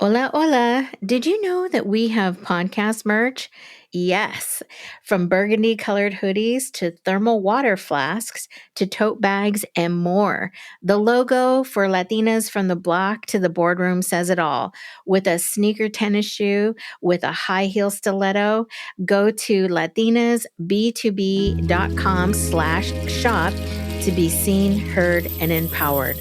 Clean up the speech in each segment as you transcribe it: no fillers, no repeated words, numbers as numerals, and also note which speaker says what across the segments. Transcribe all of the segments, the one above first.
Speaker 1: Hola, hola. Did you know that we have podcast merch? Yes. From burgundy colored hoodies to thermal water flasks to tote bags and more. The logo for Latinas from the block to the boardroom says it all. With a sneaker tennis shoe, with a high heel stiletto, go to latinasb2b.com/shop to be seen, heard, and empowered.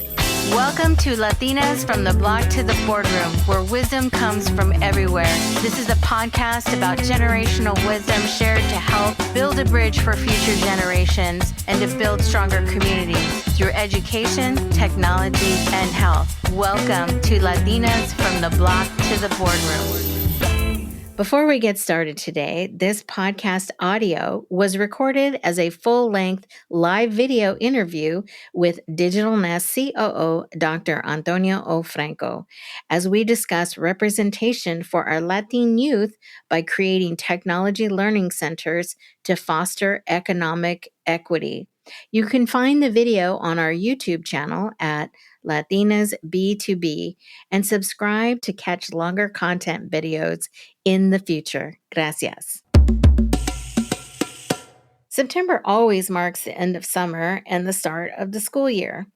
Speaker 1: Welcome to Latinas from the Block to the Boardroom, where wisdom comes from everywhere. This is a podcast about generational wisdom shared to help build a bridge for future generations and to build stronger communities through education, technology, and health. Welcome to Latinas from the Block to the Boardroom. Before we get started today, this podcast audio was recorded as a full-length live video interview with Digital Nest COO Dr. Antonia O. Franco, as we discuss representation for our Latine youth by creating technology learning centers to foster economic equity. You can find the video on our YouTube channel at Latinas B2B and subscribe to catch longer content videos in the future. Gracias. September always marks the end of summer and the start of the school year.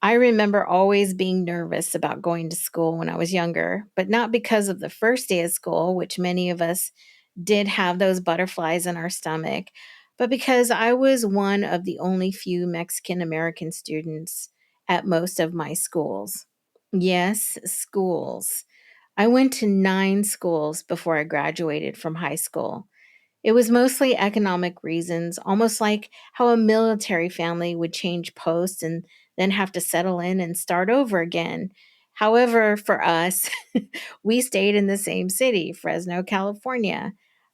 Speaker 1: I remember always being nervous about going to school when I was younger, but not because of the first day of school, which many of us did have those butterflies in our stomach, but because I was one of the only few Mexican American students at most of my schools. Yes, schools. I went to 9 schools before I graduated from high school. It was mostly economic reasons, almost like how a military family would change posts and then have to settle in and start over again. However, for us, we stayed in the same city, Fresno, California,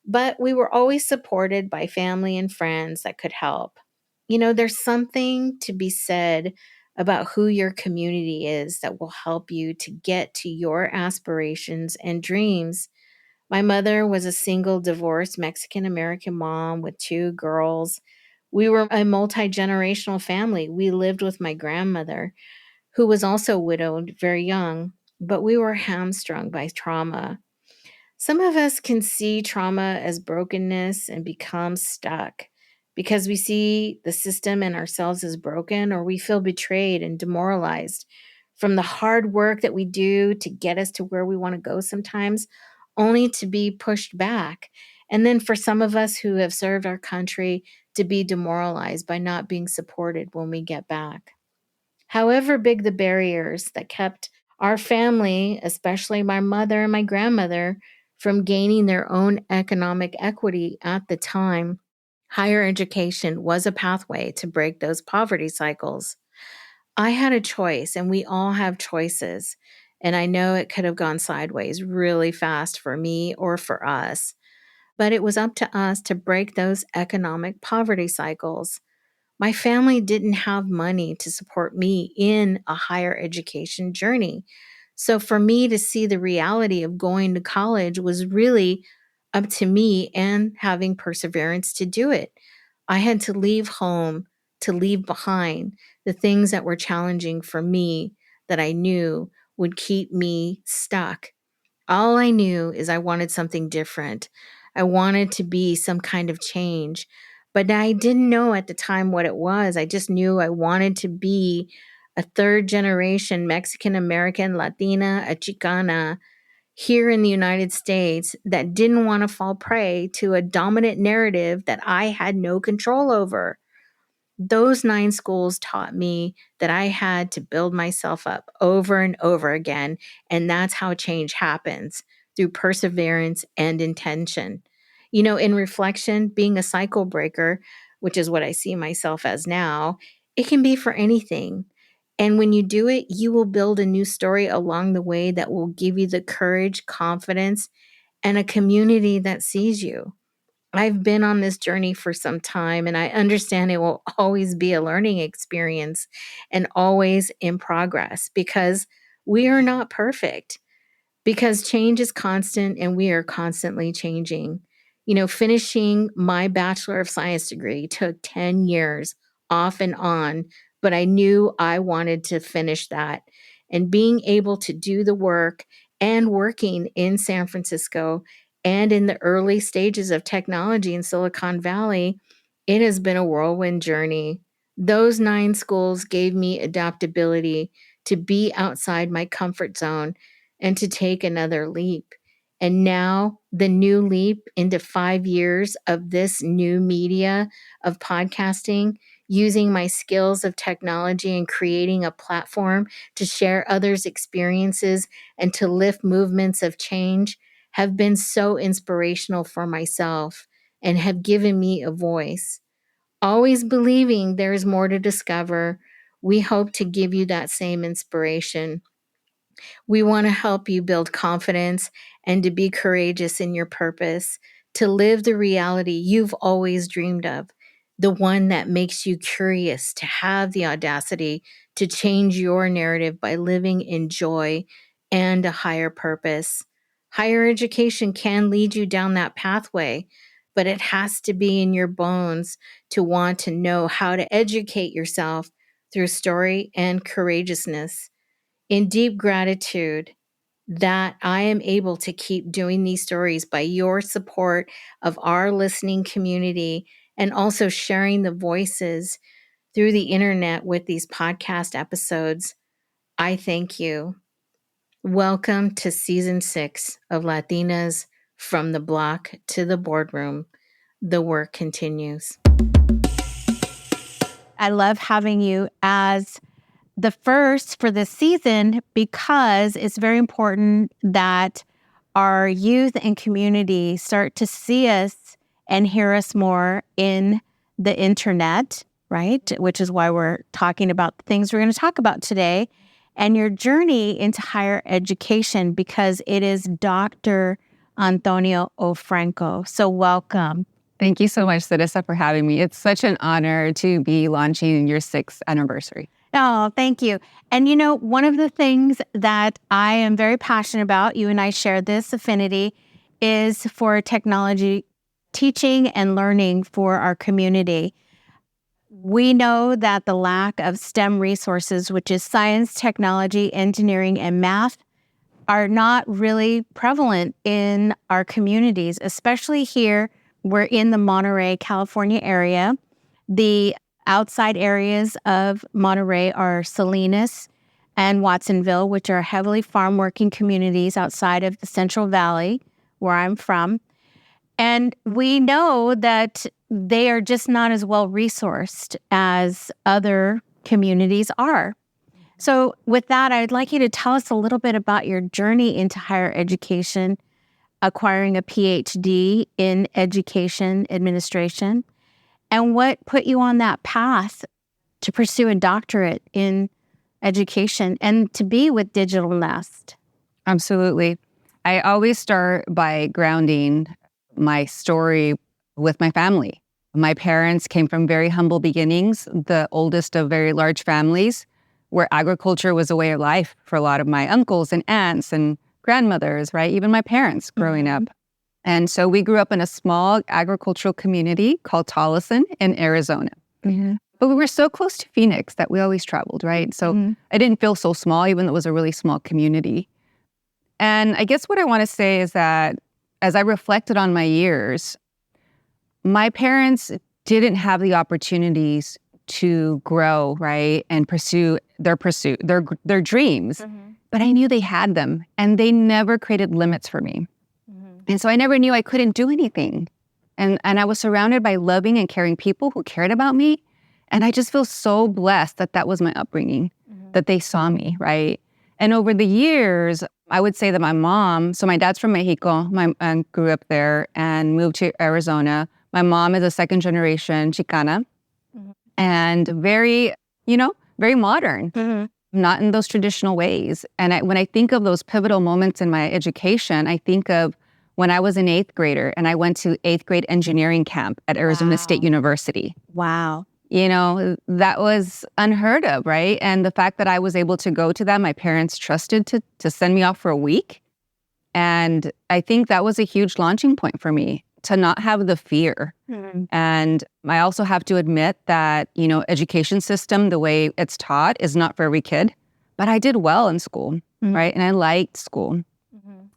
Speaker 1: but we were always supported by family and friends that could help. There's something to be said about who your community is that will help you to get to your aspirations and dreams. My mother was a single divorced Mexican American mom with 2 girls. We were a multi generational family. We lived with my grandmother, who was also widowed very young, but we were hamstrung by trauma. Some of us can see trauma as brokenness and become stuck because we see the system and ourselves as broken, or we feel betrayed and demoralized from the hard work that we do to get us to where we want to go sometimes, only to be pushed back. And then for some of us who have served our country, to be demoralized by not being supported when we get back. However big the barriers that kept our family, especially my mother and my grandmother, from gaining their own economic equity at the time, higher education was a pathway to break those poverty cycles. I had a choice, and we all have choices. And I know it could have gone sideways really fast for me or for us, but it was up to us to break those economic poverty cycles. My family didn't have money to support me in a higher education journey. So for me to see the reality of going to college was really up to me and having perseverance to do it. I had to leave home, to leave behind the things that were challenging for me that I knew would keep me stuck. All I knew is I wanted something different. I wanted to be some kind of change, but I didn't know at the time what it was. I just knew I wanted to be a third generation Mexican American, Latina, a Chicana here in the United States that didn't want to fall prey to a dominant narrative that I had no control over. Those 9 schools taught me that I had to build myself up over and over again. And that's how change happens, through perseverance and intention. In reflection, being a cycle breaker, which is what I see myself as now, it can be for anything. And when you do it, you will build a new story along the way that will give you the courage, confidence, and a community that sees you. I've been on this journey for some time, and I understand it will always be a learning experience and always in progress, because we are not perfect, because change is constant and we are constantly changing. Finishing my Bachelor of Science degree took 10 years off and on, but I knew I wanted to finish that. And being able to do the work and working in San Francisco and in the early stages of technology in Silicon Valley, it has been a whirlwind journey. Those 9 schools gave me adaptability to be outside my comfort zone and to take another leap. And now the new leap into 5 years of this new media of podcasting, using my skills of technology and creating a platform to share others' experiences and to lift movements of change have been so inspirational for myself and have given me a voice. Always believing there is more to discover, we hope to give you that same inspiration. We want to help you build confidence and to be courageous in your purpose, to live the reality you've always dreamed of, the one that makes you curious, to have the audacity to change your narrative by living in joy and a higher purpose. Higher education can lead you down that pathway, but it has to be in your bones to want to know how to educate yourself through story and courageousness. In deep gratitude that I am able to keep doing these stories by your support of our listening community and also sharing the voices through the internet with these podcast episodes. I thank you. Welcome to season 6 of Latinas from the Block to the Boardroom. The work continues.
Speaker 2: I love having you as the first for this season because it's very important that our youth and community start to see us and hear us more in the internet, right? Which is why we're talking about the things we're going to talk about today and your journey into higher education, because it is Dr. Antonia O. Franco. So welcome.
Speaker 3: Thank you so much, Sarissa, for having me. It's such an honor to be launching your 6th anniversary.
Speaker 2: Oh, thank you. And one of the things that I am very passionate about, you and I share this affinity, is for technology teaching and learning for our community. We know that the lack of STEM resources, which is science, technology, engineering, and math, are not really prevalent in our communities, especially here. We're in the Monterey, California area. The outside areas of Monterey are Salinas and Watsonville, which are heavily farm working communities outside of the Central Valley, where I'm from. And we know that they are just not as well resourced as other communities are. So with that, I'd like you to tell us a little bit about your journey into higher education, acquiring a PhD in education administration, and what put you on that path to pursue a doctorate in education and to be with Digital Nest.
Speaker 3: Absolutely. I always start by grounding my story with my family. My parents came from very humble beginnings, the oldest of very large families, where agriculture was a way of life for a lot of my uncles and aunts and grandmothers, right? Even my parents growing up. And so we grew up in a small agricultural community called Tolleson in Arizona.
Speaker 2: Mm-hmm.
Speaker 3: But we were so close to Phoenix that we always traveled, right? So I didn't feel so small, even though it was a really small community. And I guess what I want to say is that as I reflected on my years, my parents didn't have the opportunities to grow, right? And pursue their dreams. But I knew they had them, and they never created limits for me. And so I never knew I couldn't do anything. And I was surrounded by loving and caring people who cared about me. And I just feel so blessed that that was my upbringing, that they saw me, right? And over the years, I would say that my mom, so my dad's from Mexico, and grew up there and moved to Arizona. My mom is a second generation Chicana and very, very modern. Not in those traditional ways. And when I think of those pivotal moments in my education, I think of when I was an 8th grader and I went to 8th grade engineering camp at Arizona State University.
Speaker 2: Wow.
Speaker 3: That was unheard of, right? And the fact that I was able to go to that, my parents trusted to send me off for a week. And I think that was a huge launching point for me, to not have the fear. And I also have to admit that, education system, the way it's taught, is not for every kid. But I did well in school, right? And I liked school.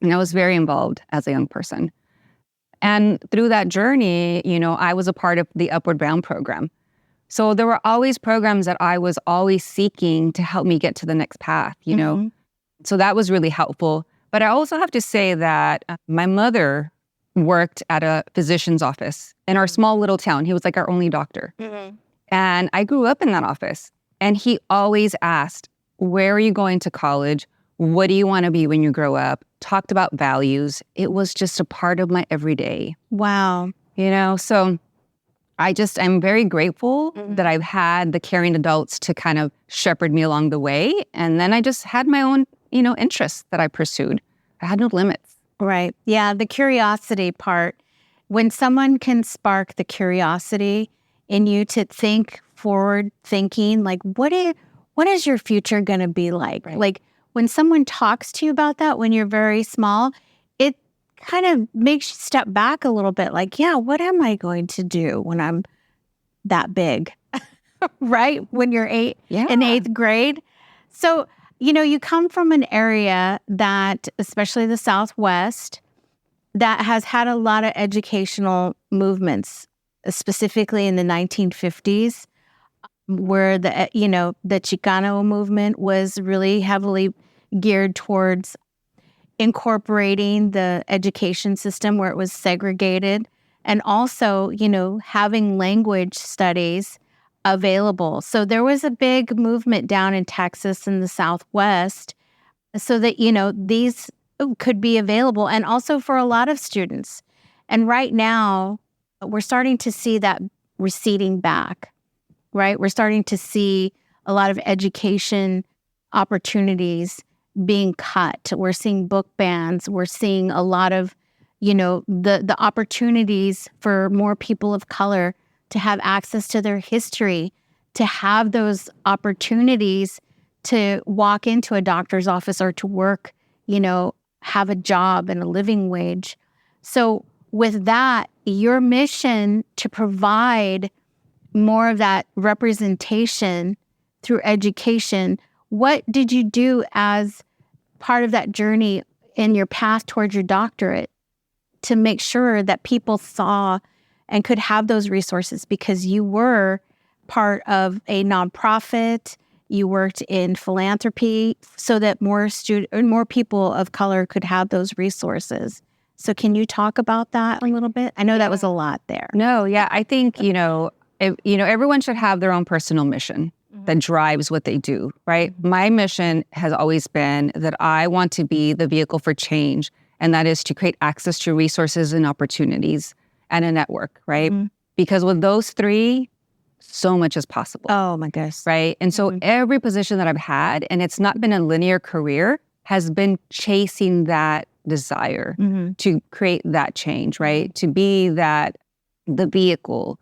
Speaker 3: And I was very involved as a young person. And through that journey, I was a part of the Upward Bound program. So there were always programs that I was always seeking to help me get to the next path. So that was really helpful. But I also have to say that my mother worked at a physician's office in our small little town. He was like our only doctor. And I grew up in that office. And he always asked, where are you going to college? What do you want to be when you grow up? Talked about values. It was just a part of my everyday.
Speaker 2: Wow.
Speaker 3: So I'm very grateful that I've had the caring adults to kind of shepherd me along the way. And then I just had my own, interests that I pursued. I had no limits.
Speaker 2: Right. Yeah. The curiosity part, when someone can spark the curiosity in you to think forward thinking, like, what is your future going to be like?
Speaker 3: Right.
Speaker 2: Like, when someone talks to you about that, when you're very small, it kind of makes you step back a little bit. Like, yeah, what am I going to do when I'm that big? Right? When you're in 8th grade. So, you come from an area that, especially the Southwest, that has had a lot of educational movements, specifically in the 1950s, where the Chicano movement was really heavily geared towards incorporating the education system where it was segregated, and also, having language studies available. So there was a big movement down in Texas and the Southwest so that, these could be available, and also for a lot of students. And right now, we're starting to see that receding back, right? We're starting to see a lot of education opportunities being cut. We're seeing book bans. We're seeing a lot of, the opportunities for more people of color to have access to their history, to have those opportunities to walk into a doctor's office or to work, have a job and a living wage. So with that, your mission to provide more of that representation through education, what did you do as part of that journey in your path towards your doctorate to make sure that people saw and could have those resources? Because you were part of a nonprofit, you worked in philanthropy so that more people of color could have those resources. So can you talk about that a little bit? I know that was a lot there.
Speaker 3: No, yeah, I think, everyone should have their own personal mission that drives what they do, right? My mission has always been that I want to be the vehicle for change, and that is to create access to resources and opportunities and a network, right? Because with those three, so much is possible.
Speaker 2: Oh my gosh.
Speaker 3: Right? And so every position that I've had, and it's not been a linear career, has been chasing that desire to create that change, right? To be the vehicle.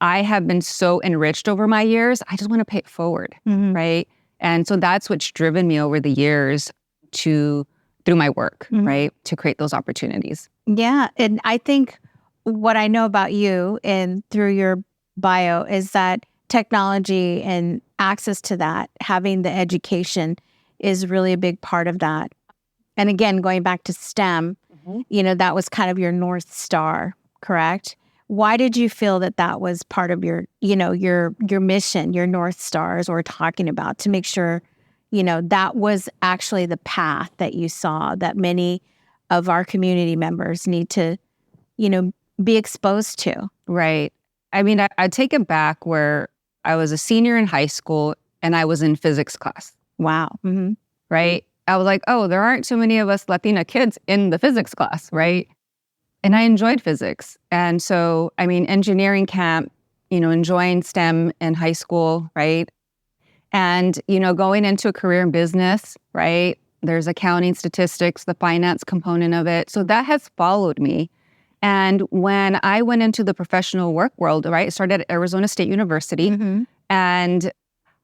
Speaker 3: I have been so enriched over my years. I just want to pay it forward, right? And so that's what's driven me over the years through my work, right? To create those opportunities.
Speaker 2: Yeah. And I think what I know about you and through your bio is that technology and access to that, having the education is really a big part of that. And again, going back to STEM, that was kind of your North Star, correct? Why did you feel that was part of your mission, your North Stars we're talking about, to make sure, that was actually the path that you saw that many of our community members need to, be exposed to?
Speaker 3: Right. I mean, I take it back where I was a senior in high school and I was in physics class.
Speaker 2: Wow.
Speaker 3: Right. I was like, oh, there aren't too many of us Latina kids in the physics class, right? And I enjoyed physics. And so, I mean, engineering camp, enjoying STEM in high school, right? And, going into a career in business, right? There's accounting, statistics, the finance component of it. So that has followed me. And when I went into the professional work world, right, I started at Arizona State University, and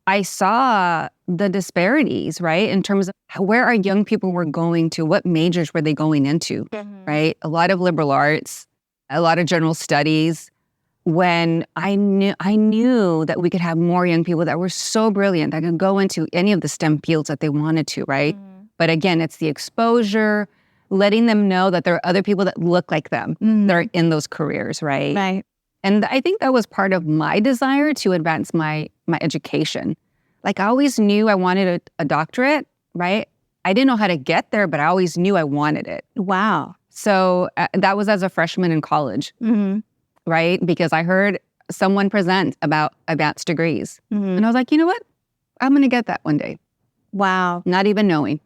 Speaker 3: I saw the disparities, right, in terms of where our young people were going to, what majors were they going into, right? A lot of liberal arts, a lot of general studies. When I knew that we could have more young people that were so brilliant that could go into any of the STEM fields that they wanted to, right? But again, it's the exposure, letting them know that there are other people that look like them that are in those careers, right?
Speaker 2: Right.
Speaker 3: And I think that was part of my desire to advance my education. Like I always knew I wanted a doctorate, right? I didn't know how to get there, but I always knew I wanted it.
Speaker 2: Wow.
Speaker 3: So that was as a freshman in college, right? Because I heard someone present about advanced degrees. And I was like, you know what? I'm going to get that one day.
Speaker 2: Wow.
Speaker 3: Not even knowing.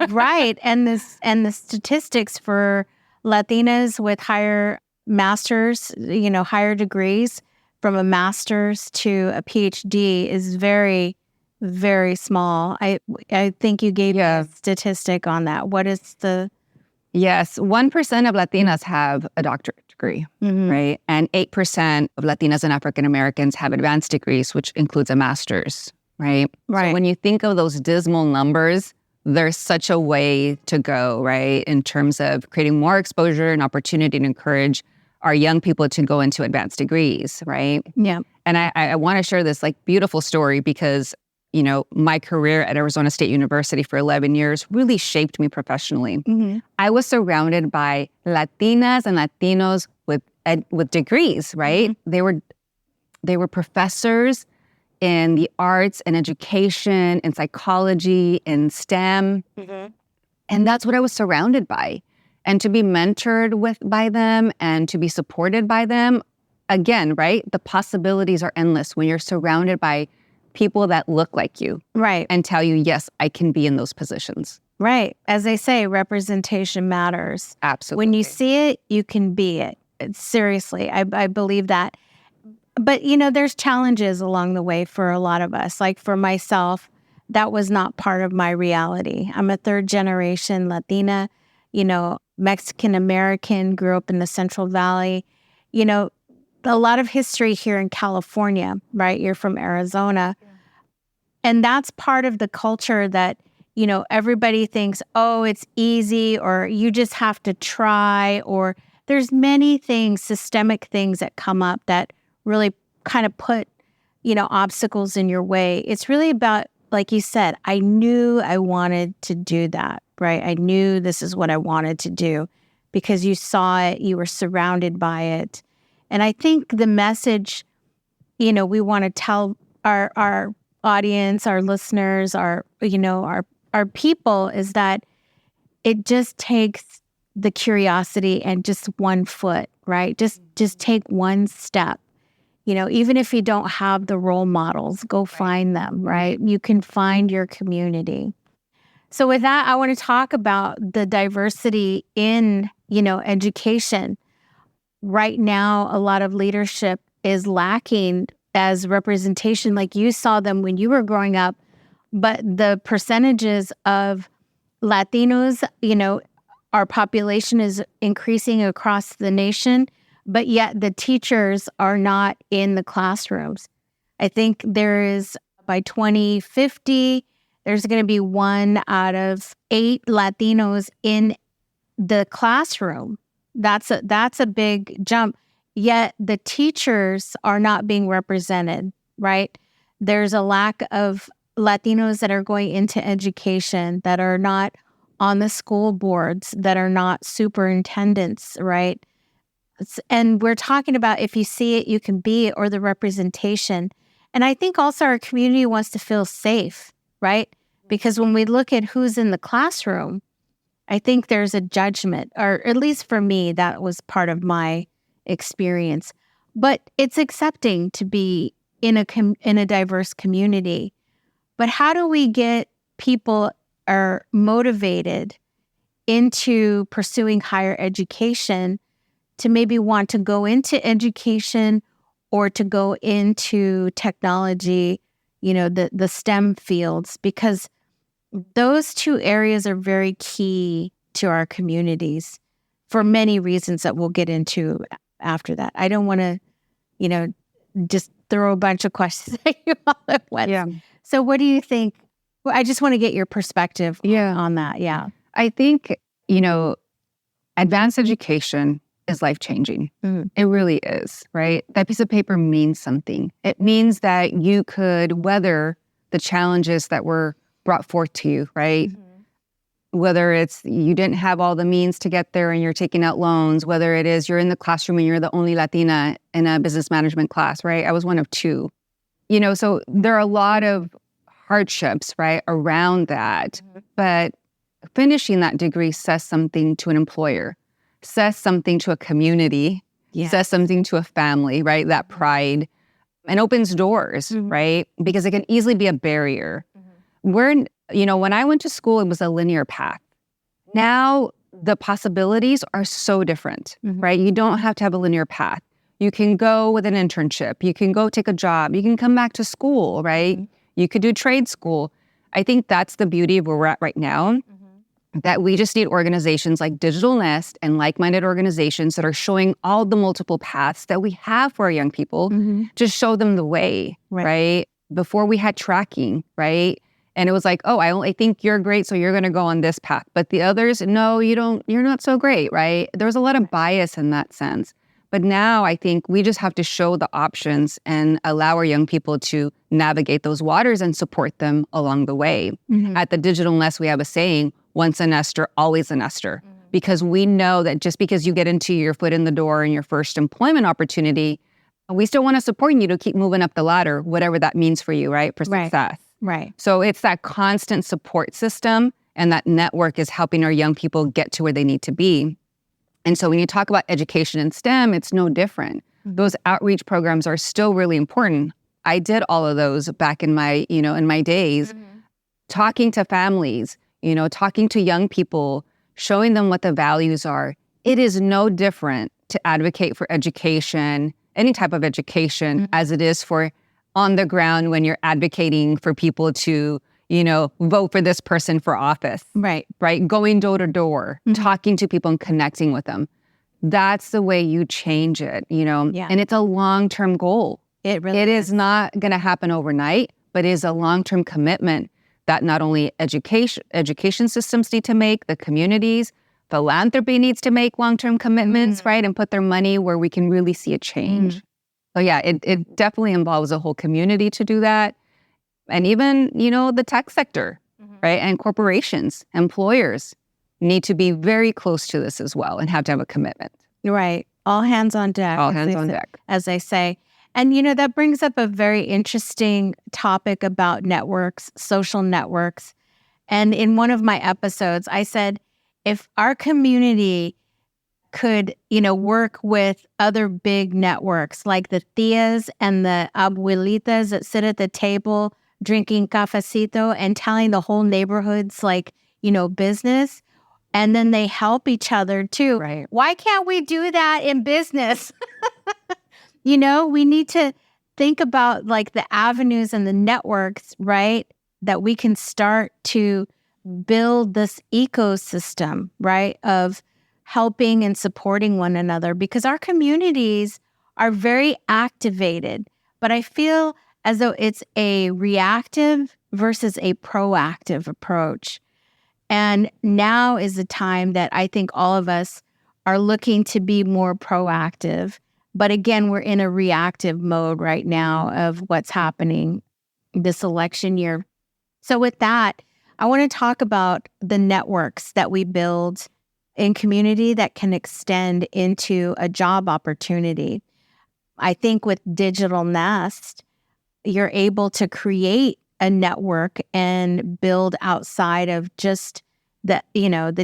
Speaker 2: Right. And the statistics for Latinas with higher masters, higher degrees from a master's to a PhD is very, very small. I think you gave a statistic on that. What is the...
Speaker 3: Yes, 1% of Latinas have a doctorate degree, right? And 8% of Latinas and African Americans have advanced degrees, which includes a master's, right?
Speaker 2: Right.
Speaker 3: So when you think of those dismal numbers, there's such a way to go, right? In terms of creating more exposure and opportunity to encourage our young people to go into advanced degrees, right?
Speaker 2: Yeah.
Speaker 3: And I want to share this beautiful story because my career at Arizona State University for 11 years really shaped me professionally. I was surrounded by Latinas and Latinos with degrees, right? They were professors in the arts and education and psychology and STEM. And that's what I was surrounded by. And to be mentored by them and to be supported by them, again, right? The possibilities are endless when you're surrounded by people that look like you.
Speaker 2: Right.
Speaker 3: And tell you, yes, I can be in those positions.
Speaker 2: Right. As they say, representation matters.
Speaker 3: Absolutely.
Speaker 2: When you see it, you can be it. Seriously, I believe that. But, there's challenges along the way for a lot of us. Like for myself, that was not part of my reality. I'm a third generation Latina, Mexican American, grew up in the Central Valley. A lot of history here in California, right? You're from Arizona. Yeah. And that's part of the culture that, everybody thinks, oh, it's easy, or you just have to try, or there's many things, systemic things that come up that really kind of put, obstacles in your way. It's really about, like you said, I knew I wanted to do that, right? I knew this is what I wanted to do because you saw it, you were surrounded by it. And I think the message, we want to tell our audience, our listeners, our people is that it just takes the curiosity and just one foot, right? Just take one step. Even if you don't have the role models, go find them, right? You can find your community. So with that, I want to talk about the diversity in, education. Right now, a lot of leadership is lacking as representation, like you saw them when you were growing up. But the percentages of Latinos, our population is increasing across the nation, but yet the teachers are not in the classrooms. I think there is, by 2050, there's going to be 1 out of 8 Latinos in the classroom. That's a big jump. Yet the teachers are not being represented, right? There's a lack of Latinos that are going into education, that are not on the school boards, that are not superintendents, right? And we're talking about if you see it, you can be it, or the representation. And I think also our community wants to feel safe, right? Because when we look at who's in the classroom, I think there's a judgment, or at least for me, that was part of my experience. But it's accepting to be in a diverse community. But how do we get people are motivated into pursuing higher education to maybe want to go into education or to go into technology, the STEM fields? Because those two areas are very key to our communities for many reasons that we'll get into after that. I don't want to, just throw a bunch of questions at you all at once.
Speaker 3: Yeah.
Speaker 2: So what do you think? Well, I just want to get your perspective on that. Yeah.
Speaker 3: I think, advanced education is life-changing. It really is, right? That piece of paper means something. It means that you could weather the challenges that were brought forth to you, right? whether it's you didn't have all the means to get there and you're taking out loans, whether it is you're in the classroom and you're the only Latina in a business management class, right? I was one of two. So there are a lot of hardships, right, around that. But finishing that degree says something to an employer, says something to a community, says something to a family, right? That pride, and opens doors, right? Because it can easily be a barrier. When I went to school, it was a linear path. Now the possibilities are so different, right? You don't have to have a linear path. You can go with an internship. You can go take a job. You can come back to school, right? You could do trade school. I think that's the beauty of where we're at right now, that we just need organizations like Digital Nest and like-minded organizations that are showing all the multiple paths that we have for our young people, just show them the way, right? Before we had tracking, right? And it was like, oh, I think you're great, so you're going to go on this path. But the others, no, you're not so great, right? There was a lot of bias in that sense. But now I think we just have to show the options and allow our young people to navigate those waters and support them along the way. At the Digital Nest, we have a saying, once a nester, always a nester. Because we know that just because you get into your foot in the door in your first employment opportunity, we still want to support you to keep moving up the ladder, whatever that means for you, right? For success.
Speaker 2: Right.
Speaker 3: So it's that constant support system, and that network is helping our young people get to where they need to be. And so when you talk about education in STEM, it's no different. Those outreach programs are still really important. I did all of those back in my, in my days, talking to families, talking to young people, showing them what the values are. It is no different to advocate for education, any type of education, as it is for on the ground when you're advocating for people to, vote for this person for office. Right. Going door to door, talking to people and connecting with them. That's the way you change it, and it's a long-term goal. It is not going to happen overnight, but it is a long-term commitment that not only education systems need to make, the communities, philanthropy needs to make long-term commitments, right? And put their money where we can really see a change. So yeah, it definitely involves a whole community to do that. And even, the tech sector, right? And corporations, employers need to be very close to this as well and have to have a commitment.
Speaker 2: Right. All hands on deck.
Speaker 3: All hands on deck.
Speaker 2: As they say. And, that brings up a very interesting topic about networks, social networks. And in one of my episodes, I said, if our community could, work with other big networks like the tias and the abuelitas that sit at the table drinking cafecito and telling the whole neighborhoods business, and then they help each other too.
Speaker 3: Right.
Speaker 2: Why can't we do that in business? We need to think about the avenues and the networks, right? That we can start to build this ecosystem, right? Of helping and supporting one another, because our communities are very activated, but I feel as though it's a reactive versus a proactive approach. And now is the time that I think all of us are looking to be more proactive. But again, we're in a reactive mode right now of what's happening this election year. So with that, I want to talk about the networks that we build in community that can extend into a job opportunity. I think with Digital Nest, you're able to create a network and build outside of just the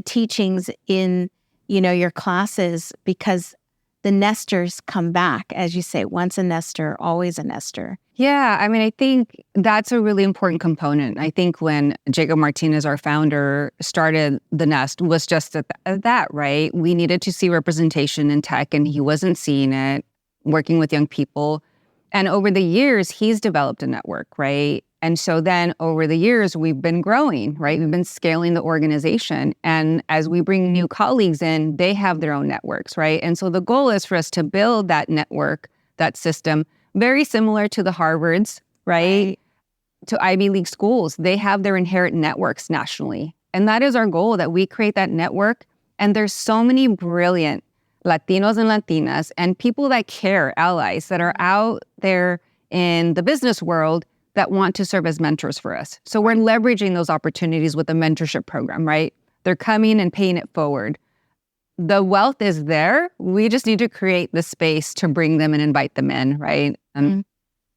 Speaker 2: teachings in, your classes, because the nesters come back, as you say, once a nester, always a nester.
Speaker 3: Yeah, I think that's a really important component. I think when Jacob Martinez, our founder, started the Nest was just that, right? We needed to see representation in tech, and he wasn't seeing it, working with young people. And over the years, he's developed a network, right? And so then over the years, we've been growing, right? We've been scaling the organization. And as we bring new colleagues in, they have their own networks, right? And so the goal is for us to build that network, that system, very similar to the Harvards, right? To Ivy League schools. They have their inherent networks nationally. And that is our goal, that we create that network. And there's so many brilliant Latinos and Latinas and people that care, allies that are out there in the business world that want to serve as mentors for us. So we're leveraging those opportunities with the mentorship program, right? They're coming and paying it forward. The wealth is there. We just need to create the space to bring them and invite them in, right? And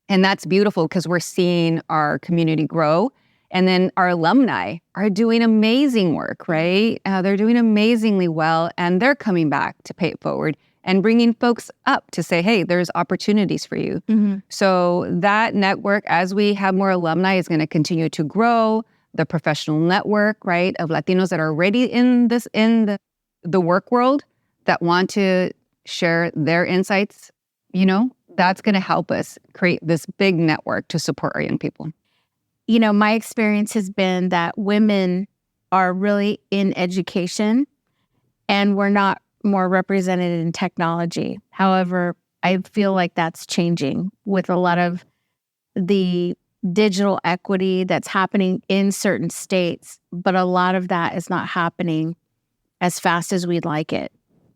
Speaker 3: that's beautiful because we're seeing our community grow. And then our alumni are doing amazing work, right? They're doing amazingly well, and they're coming back to pay it forward and bringing folks up to say, hey, there's opportunities for you. So that network, as we have more alumni, is going to continue to grow. The professional network, right, of Latinos that are already in the work world that want to share their insights, that's going to help us create this big network to support our young people.
Speaker 2: My experience has been that women are really in education and we're not more represented in technology. However, I feel like that's changing with a lot of the digital equity that's happening in certain states, but a lot of that is not happening as fast as we'd like it,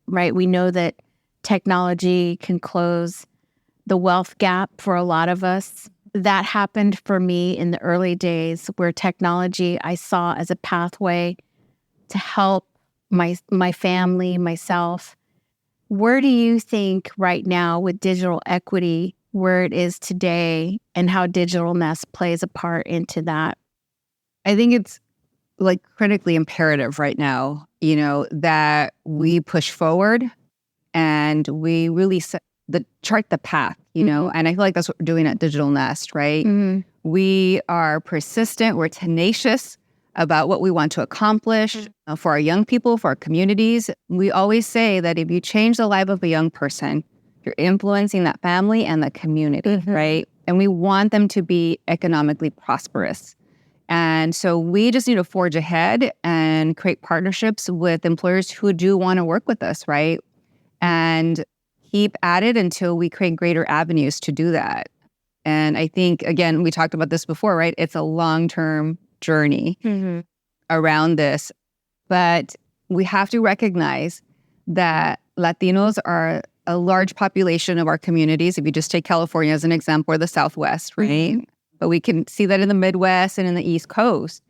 Speaker 2: right? We know that technology can close the wealth gap for a lot of us. That happened for me in the early days where technology I saw as a pathway to help my family, myself. Where do you think right now with digital equity, where it is today and how Digital Nest plays a part into that?
Speaker 3: I think it's like critically imperative right now, that we push forward and we really chart the path, and I feel like that's what we're doing at Digital Nest, right? We are persistent, we're tenacious about what we want to accomplish for our young people, for our communities. We always say that if you change the life of a young person, you're influencing that family and the community, right? And we want them to be economically prosperous. And so we just need to forge ahead and create partnerships with employers who do want to work with us, right? And keep at it until we create greater avenues to do that. And I think, again, we talked about this before, right? It's a long-term journey around this. But we have to recognize that Latinos are a large population of our communities. If you just take California as an example, or the Southwest, right? But we can see that in the Midwest and in the East Coast.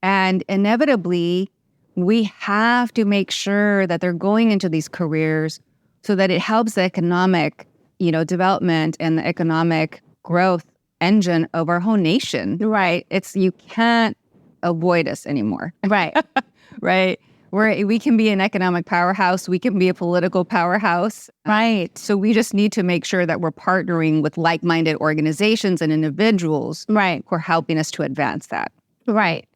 Speaker 3: And inevitably, we have to make sure that they're going into these careers so that it helps the economic, development and the economic growth engine of our whole nation.
Speaker 2: Right.
Speaker 3: You can't avoid us anymore.
Speaker 2: Right.
Speaker 3: Right. We can be an economic powerhouse. We can be a political powerhouse.
Speaker 2: Right.
Speaker 3: So we just need to make sure that we're partnering with like-minded organizations and individuals who are helping us to advance that.
Speaker 2: Right.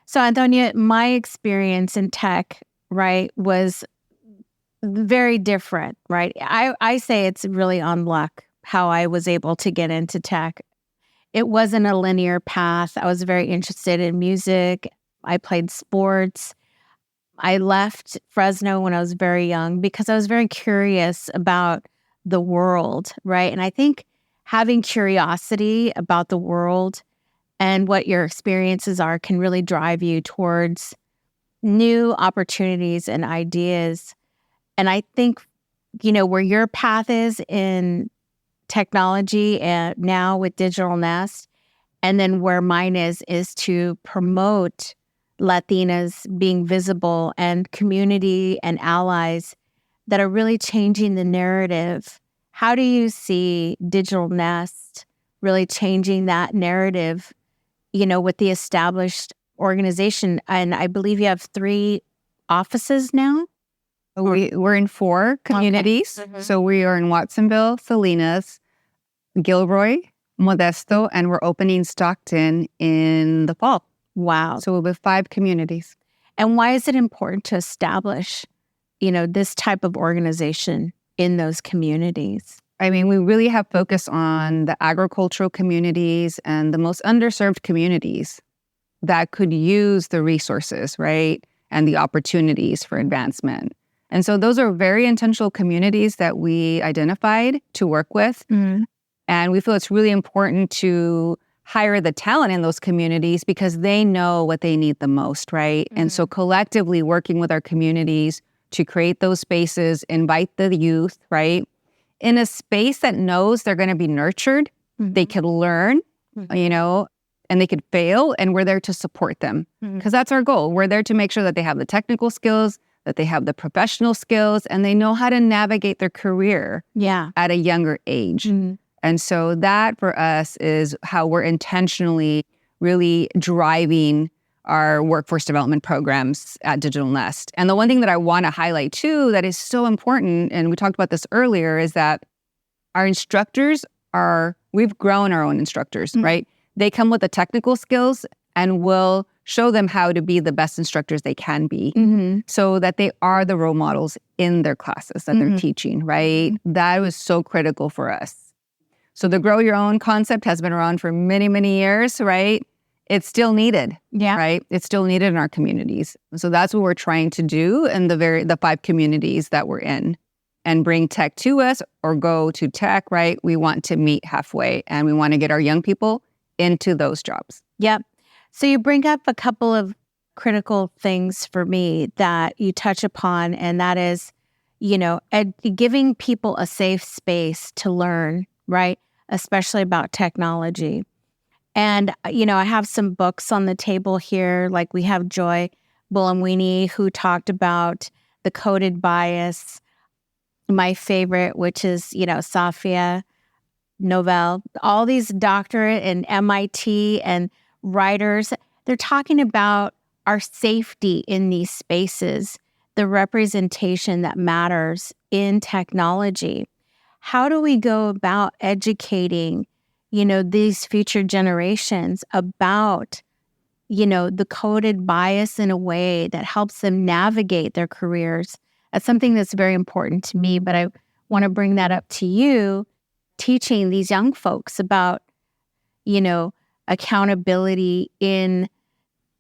Speaker 2: So, Antonia, my experience in tech, right, was very different, right? I say it's really on luck how I was able to get into tech. It wasn't a linear path. I was very interested in music. I played sports. I left Fresno when I was very young because I was very curious about the world, right? And I think having curiosity about the world and what your experiences are can really drive you towards new opportunities and ideas. And I think, where your path is in technology and now with Digital Nest, and then where mine is to promote Latinas being visible and community and allies that are really changing the narrative. How do you see Digital Nest really changing that narrative, with the established organization? And I believe you have 3 offices now?
Speaker 3: We're in 4 communities.
Speaker 2: Okay.
Speaker 3: So we are in Watsonville, Salinas, Gilroy, Modesto, and we're opening Stockton in the fall.
Speaker 2: Wow.
Speaker 3: So we'll be 5 communities.
Speaker 2: And why is it important to establish, this type of organization in those communities?
Speaker 3: I mean, we really have focused on the agricultural communities and the most underserved communities that could use the resources, right? And the opportunities for advancement. And so those are very intentional communities that we identified to work with. And we feel it's really important to hire the talent in those communities because they know what they need the most, right? And so collectively working with our communities to create those spaces, invite the youth, right? In a space that knows they're going to be nurtured, they can learn, and they could fail, and we're there to support them because that's our goal. We're there to make sure that they have the technical skills, that they have the professional skills, and they know how to navigate their career at a younger age. And so that for us is how we're intentionally really driving our workforce development programs at Digital Nest. And the one thing that I want to highlight too that is so important, and we talked about this earlier, is that our instructors we've grown our own instructors, right? They come with the technical skills and we'll show them how to be the best instructors they can be so that they are the role models in their classes that they're teaching, right? That was so critical for us. So the grow your own concept has been around for many, many years, right? It's still needed, right? It's still needed in our communities. So that's what we're trying to do in the 5 communities that we're in. And bring tech to us or go to tech, right? We want to meet halfway and we want to get our young people into those jobs.
Speaker 2: Yep. So you bring up a couple of critical things for me that you touch upon, and that is, giving people a safe space to learn, right? Especially about technology. And, I have some books on the table here, like we have Joy Buolamwini, who talked about the coded bias. My favorite, which is, Safia Novel, all these doctorate and MIT and writers, they're talking about our safety in these spaces, the representation that matters in technology. How do we go about educating, these future generations about, the coded bias in a way that helps them navigate their careers? That's something that's very important to me, but I want to bring that up to you, teaching these young folks about, accountability in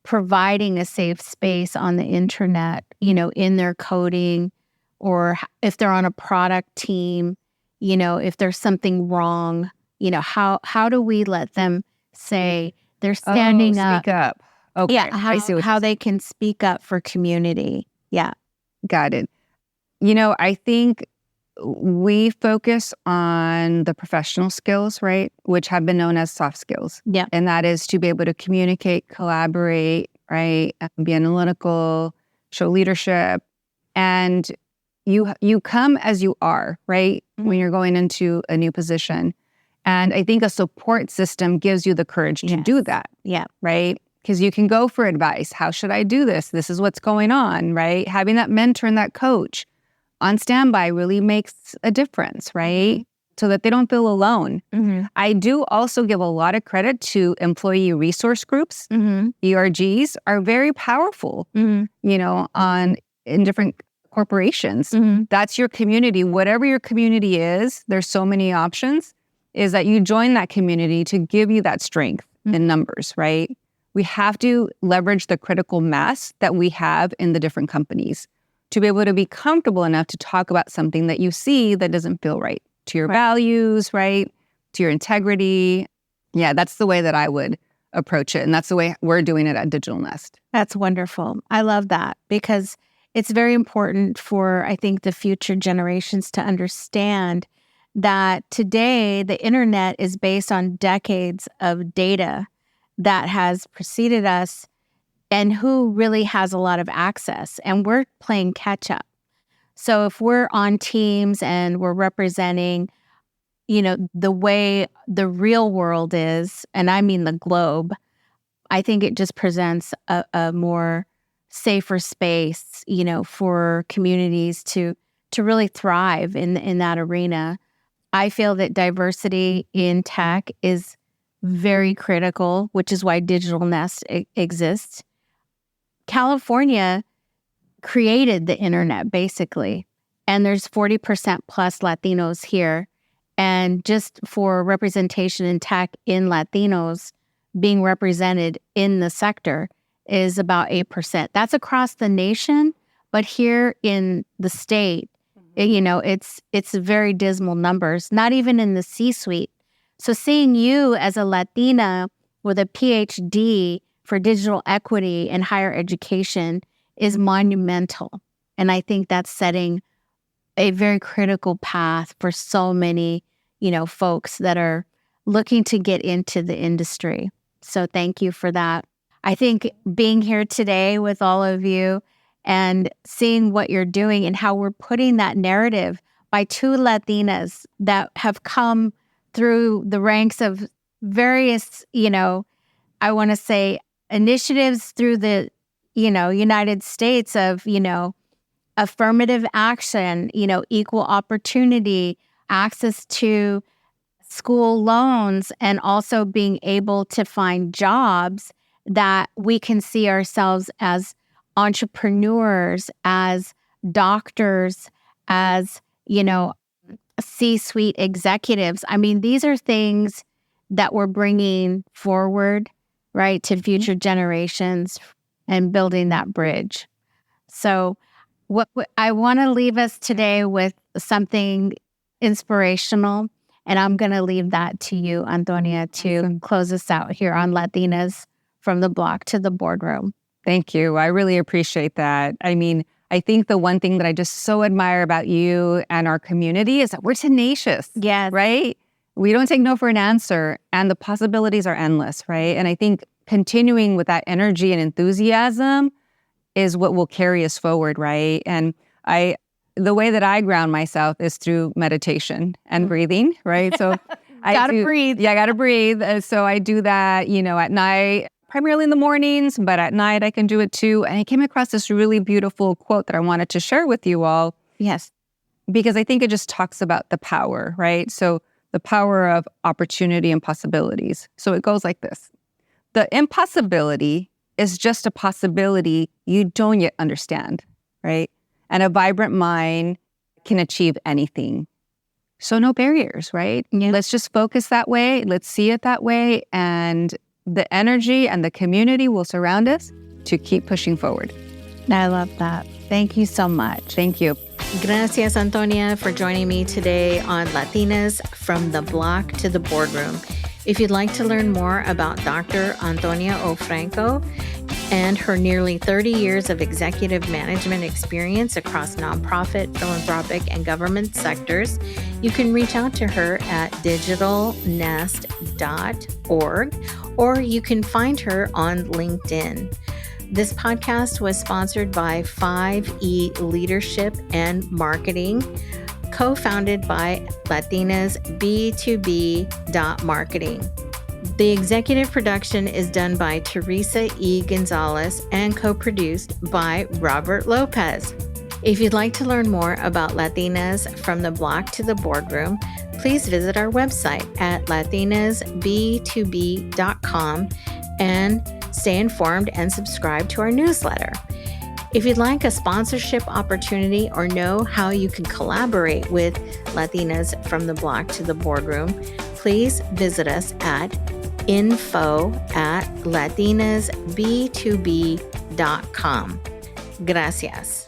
Speaker 2: providing a safe space on the internet, in their coding, or if they're on a product team, if there's something wrong, how do we let them say they're standing up?
Speaker 3: Speak up. Okay.
Speaker 2: Yeah,
Speaker 3: I see
Speaker 2: how they can speak up for community. Yeah.
Speaker 3: Got it. I think we focus on the professional skills, right? Which have been known as soft skills.
Speaker 2: Yeah.
Speaker 3: And that is to be able to communicate, collaborate, right? Be analytical, show leadership. And you come as you are, right? When you're going into a new position. And I think a support system gives you the courage to do that.
Speaker 2: Yeah.
Speaker 3: Right? Because you can go for advice. How should I do this? This is what's going on, right? Having that mentor and that coach on standby really makes a difference, right? So that they don't feel alone. I do also give a lot of credit to employee resource groups. ERGs are very powerful, in different corporations. That's your community. Whatever your community is, there's so many options, is that you join that community to give you that strength in numbers, right? We have to leverage the critical mass that we have in the different companies to be able to be comfortable enough to talk about something that you see that doesn't feel right to your values, right? To your integrity. Yeah, that's the way that I would approach it. And that's the way we're doing it at Digital Nest.
Speaker 2: That's wonderful. I love that because it's very important for, I think, the future generations to understand that today the internet is based on decades of data that has preceded us and who really has a lot of access. And we're playing catch up. So if we're on teams and we're representing, the way the real world is, and I mean the globe, I think it just presents a more safer space, for communities to really thrive in that arena. I feel that diversity in tech is very critical, which is why Digital Nest exists. California created the internet, basically, and there's 40% plus Latinos here. And just for representation in tech in Latinos being represented in the sector is about 8%. That's across the nation, but here in the state, it's very dismal numbers, not even in the C-suite. So seeing you as a Latina with a PhD for digital equity and higher education is monumental. And I think that's setting a very critical path for so many, folks that are looking to get into the industry. So thank you for that. I think being here today with all of you and seeing what you're doing and how we're putting that narrative by two Latinas that have come through the ranks of various, I want to say initiatives through the, United States of, affirmative action, equal opportunity, access to school loans, and also being able to find jobs that we can see ourselves as entrepreneurs, as doctors, as, C-suite executives. I mean, these are things that we're bringing forward, right, to future generations and building that bridge. So what I want to leave us today with something inspirational, and I'm going to leave that to you, Antonia, to close us out here on Latinas from the block to the boardroom.
Speaker 3: Thank you. I really appreciate that. I mean, I think the one thing that I just so admire about you and our community is that we're tenacious.
Speaker 2: Yes.
Speaker 3: Right? We don't take no for an answer, and the possibilities are endless, right? And I think continuing with that energy and enthusiasm is what will carry us forward, right? And the way that I ground myself is through meditation and breathing, right? So
Speaker 2: Gotta breathe.
Speaker 3: Yeah, I gotta breathe. So I do that, at night, primarily in the mornings, but at night I can do it too. And I came across this really beautiful quote that I wanted to share with you all.
Speaker 2: Yes.
Speaker 3: Because I think it just talks about the power, right? So the power of opportunity and possibilities. So it goes like this. The impossibility is just a possibility you don't yet understand, right? And a vibrant mind can achieve anything. So no barriers, right?
Speaker 2: Yeah.
Speaker 3: Let's just focus that way. Let's see it that way. And the energy and the community will surround us to keep pushing forward.
Speaker 2: I love that. Thank you so much.
Speaker 3: Thank you.
Speaker 1: Gracias, Antonia, for joining me today on Latinas from the Block to the Boardroom. If you'd like to learn more about Dr. Antonia O. Franco and her nearly 30 years of executive management experience across nonprofit, philanthropic, and government sectors, you can reach out to her at digitalnest.org, or you can find her on LinkedIn. This podcast was sponsored by 5E Leadership and Marketing, co-founded by Latinas B2B.marketing. The executive production is done by Teresa E. Gonzalez and co-produced by Robert Lopez. If you'd like to learn more about Latinas from the Block to the Boardroom, please visit our website at latinasb2b.com and stay informed and subscribe to our newsletter. If you'd like a sponsorship opportunity or know how you can collaborate with Latinas from the Block to the Boardroom, please visit us at info@latinasb2b.com. Gracias.